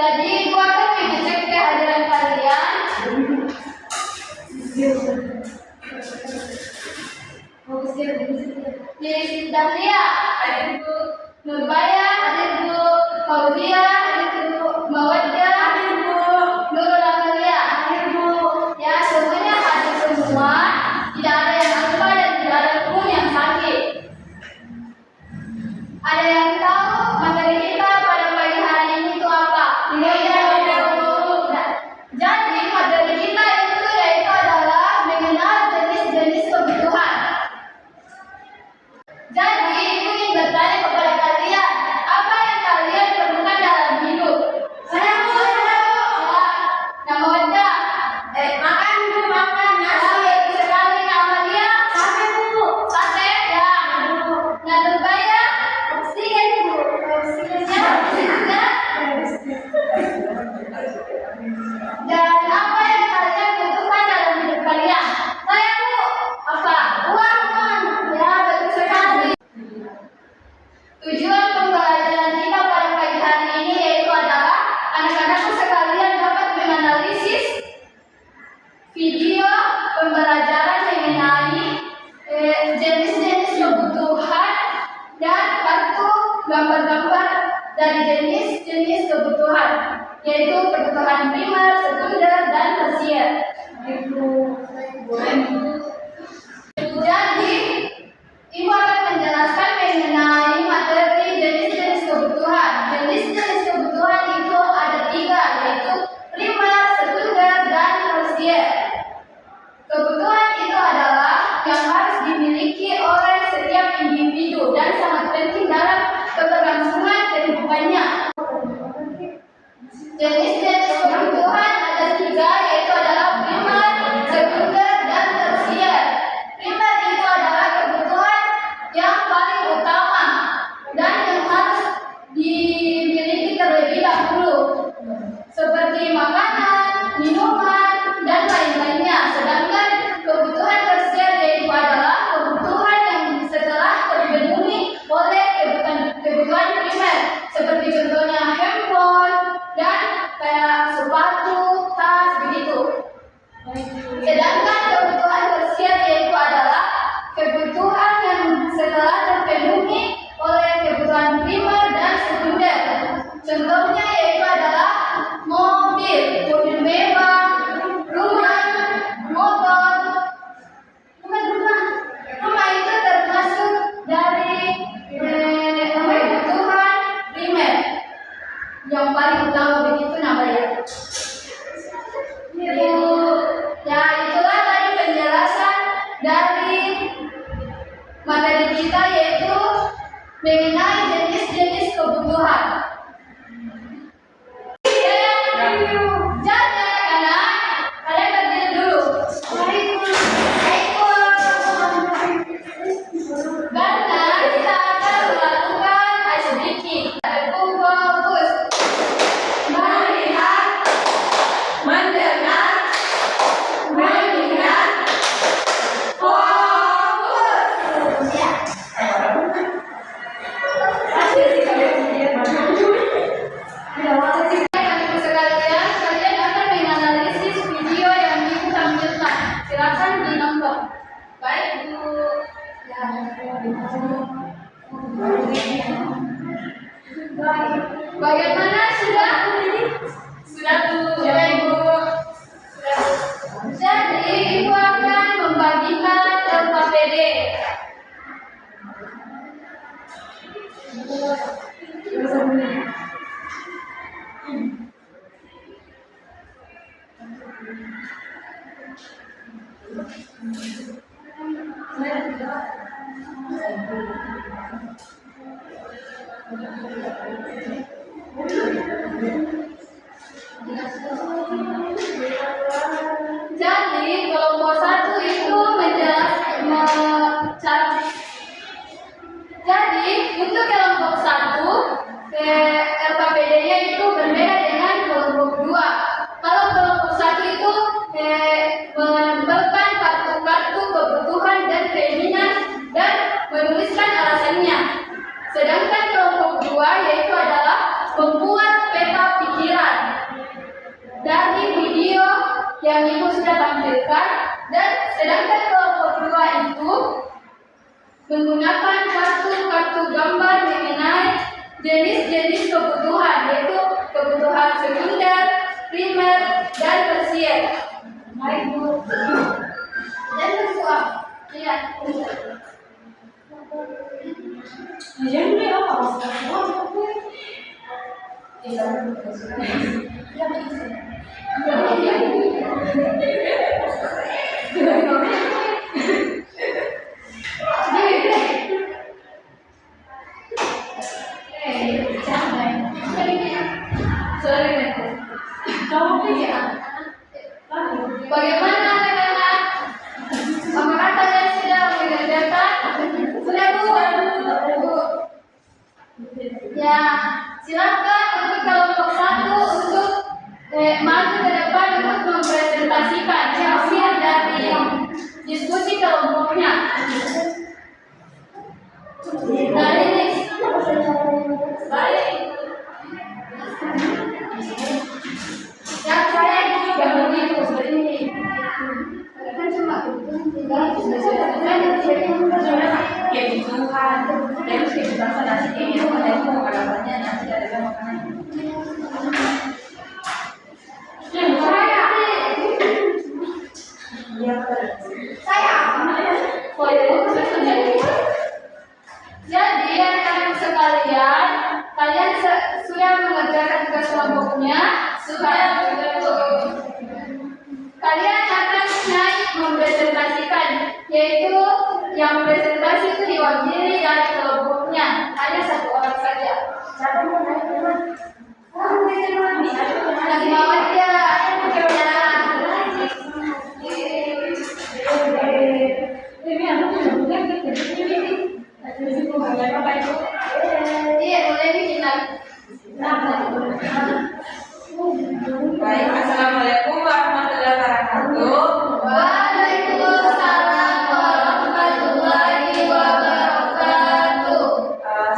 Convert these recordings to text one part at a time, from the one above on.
Jadi Ibu akan mengecek kehadiran kalian. Lilis Dahlia, ada Ibu. Nurbaya, ada Ibu. Fauzia, ada Ibu. Mawaddah, ada Ibu. Nurul Amalia, ada Ibu. Ya, semuanya hadir semua. Tidak ada yang lupa dan tidak ada pun yang sakit. Ada yang tahu materi kita pada pagi hari ini itu apa? Jadi materi kita itu yaitu adalah mengenal jenis-jenis kebutuhan. Jadi Ibu ingin bertanya kepada kalian, apa yang kalian perlukan dalam hidup? Saya Bu. Nama Mawaddah. Makan Bu, makan nasi. Sekali nama dia. Sate Bu. Sate ya. Nah Nurbaya. Oksigen Bu. Oksigennya juga. Dan apa yang kalian butuhkan dalam hidup kalian? Saya Bu. Apa? Uang. Ya betul sekali. Tujuan pembelajaran kita pada pagi hari ini yaitu adalah anak-anakku sekalian dapat menganalisis video pembelajaran mengenai jenis-jenis kebutuhan dan kartu gambar-gambar dari jenis-jenis kebutuhan, yaitu kebutuhan primer, sekunder, dan tersier. Jadi, Ibu akan menjelaskan mengenai materi jenis-jenis kebutuhan. Jenis-jenis kebutuhan itu ada 3, yaitu primer, sekunder, dan tersier. Kebutuhan itu adalah yang harus dimiliki oleh setiap individu dan sangat penting dalam keberlangsungan kehidupannya. Jenis-jenis kebutuhan ada 3, yaitu adalah primer, sekunder, dan tersier. Primer itu adalah kebutuhan yang paling utama dan yang harus dimiliki terlebih dahulu, seperti makanan, minuman, dan lain-lainnya. Sedangkan kebutuhan tersier yaitu adalah kebutuhan yang setelah terpenuhi oleh kebutuhan primer, seperti contohnya handphone dan kayak sepatu, tas, begitu. Sedangkan kebutuhan tersier yaitu adalah kebutuhan yang setelah terpenuhi oleh kebutuhan primer dan sekunder. Contohnya yaitu adalah mobil mewah, rumah, motor. Rumah itu termasuk dari kebutuhan primer yang paling utama, begitu namanya. Ya, itulah tadi penjelasan dari materi kita yaitu mengenai jenis-jenis kebutuhan. Jadi anak-anak, kalian berdiri dulu. Karena kita akan melakukan ice breaking. Fokus. Melihat, mendengar, mengingat, fokus. Ya. Kalian akan menganalisis video yang Ibu tampilkan. Silakan dinonton. Baik Bu. Bagaimana sudah? Sudah Bu. Ya Ibu. Jadi Ibu akan membagikan LKPD. Sedangkan kelompok 2 itu menggunakan kartu gambar mengenai jenis-jenis kebutuhan, yaitu kebutuhan sekunder, primer, dan tersier. Baik Bu. Dan bersuap. Iya. Jadi apa? Bagaimana anak-anak? Apakah kalian sudah mengerjakan? Sudah Bu? Ya, silakan untuk kelompok 1 untuk maju ke depan untuk mempresentasikan hasil dari diskusi kelompoknya. Dari balik. Ya, saya juga begitu seperti ini. Kan cuma kebutuhan dan kebutuhan nasi kayak gitu ada yang mau kadapannya nanti ada makanan. Jadi anak-anak sekalian, kalian sudah mengerjakan tugas kelompoknya, kalian akan naik mempresentasikan, yaitu yang presentasi itu diwakili dari kelompoknya, hanya 1 orang saja. Siapa mau naik teman? Lagi bawa dia. Iya, boleh bikin lagi. Baik, assalamualaikum warahmatullahi wabarakatuh. Waalaikumsalam warahmatullahi wabarakatuh.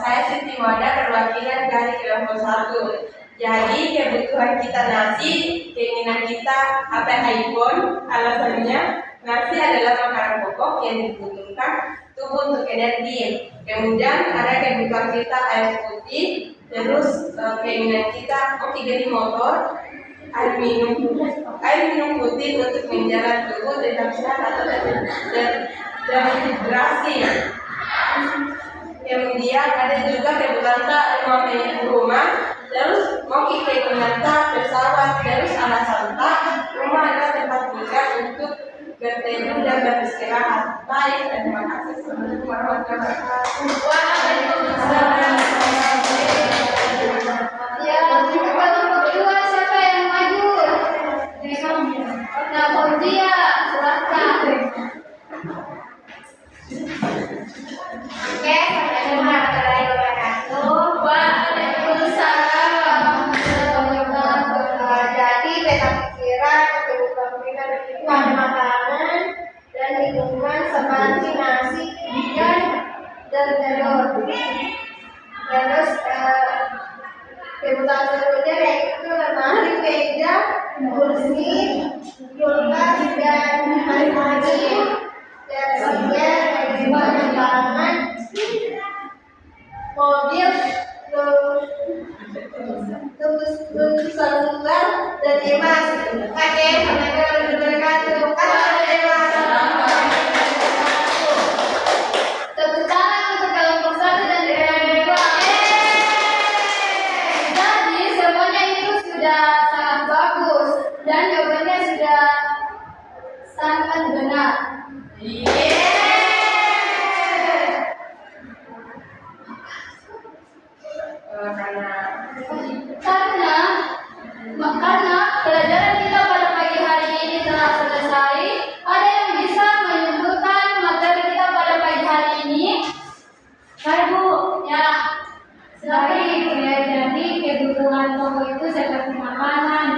Saya Siti Wada, perwakilan dari kelompok 1. Jadi kebutuhan kita nasi, keinginan kita HP iPhone. Alasannya nasi adalah makanan pokok yang dibutuhkan tubuh untuk energi. Kemudian ada kebutuhan kita air putih, terus keinginan kita oksigen di motor, air minum putih untuk menjaga tubuh tetap sehat atau dehidrasi. Kemudian ada juga kebutuhan kita mau punya rumah, terus mau keinginan kita pesawat, terus alasan kita rumah adalah tempat tinggal untuk berteduh dan beristirahat. Baik, terima kasih. Assalamualaikum warahmatullahi wabarakatuh. Waalaikumsalam. Ya, untuk kelompok 2 siapa yang maju? Nah, Fauzia, silakan. Oke, assalamualaikum warahmatullahi wabarakatuh. Waalaikumsalam warahmatullahi wabarakatuh. Jadi peta pikiran kebutuhan kita itu ada makanan dan lingkungan seperti nasi, ikan, dan telur. Terus kebutuhan selanjutnya yaitu lemari, meja, kursi, kulkas, dan mandi. Terusnya penerbangan, mobil, terus seluler, dan emas. Oke, sampai berberkatuh. Tepuk tangan untuk kelompok 1 dan kelompok 2. Jadi semuanya itu sudah sangat bagus dan jawabannya sudah sangat benar. Karena pelajaran kita pada pagi hari ini telah selesai, ada yang bisa menyebutkan materi kita pada pagi hari ini? Baik Bu, ya. Silakan. Ya, jadi kebutuhan pokok itu seperti makanan,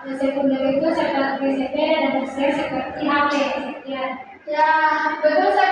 yang sekunder itu seperti sepeda dan tersier seperti HP. Ya, betul sekali.